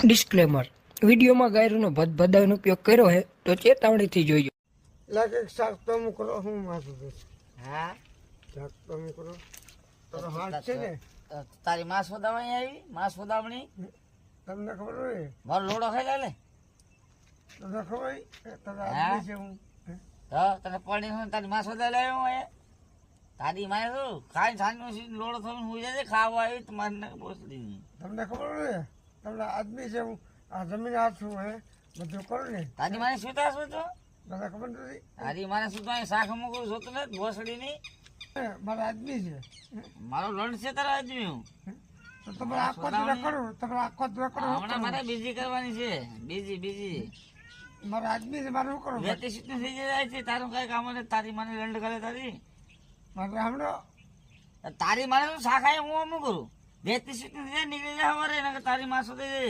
Disclaimer વિડીયોમાં ગાયરોનો ભદભદાનો ઉપયોગ કર્યો છે તો ચેતવણીથી જોઈજો. લાગે શાક તો મૂકરો હું માથું દઉં હા શાક તો મૂકરો તારો હાથ છે ને તારી માં સોદામણી આવી માં સોદામણી તમને ખબર હોય મારો લોડો ખાઈ લે તમને ખબર હોય તારા હા? આદમી છે હું તો તને પડી હું તારી માં સોદા લાવ્યો હું તારી માએ તો ખાઈ છાનું લોડો થઈને હું જાય ખાવા આવી તો મારે બોસડી તમને ખબર હોય તમને આદમી છે હું આ જમીન હાથ છું હે બધું કરું ને તારી માને સુતા શું તો તમને ખબર નથી તારી માને સુતા શાક મૂકું જોતો ને ભોસડી ની મારા આદમી છે મારો લંડ છે તારા આદમી હું તો તમે આખો દિવસ કરો તમે આખો દિવસ કરો હમણાં મારે બીજી કરવાની છે બીજી મારા આદમી છે મારે શું કરો વેતી સીટનું થઈ જાય છે તારું કઈ કામ નથી તારી માને લંડ કરે તારી મારે હમણાં તારી માને શું શાક આવી હું અમુક કરું વેતી સીટનું થઈ જાય નીકળી જાય અમારે એના તારી માં સુધી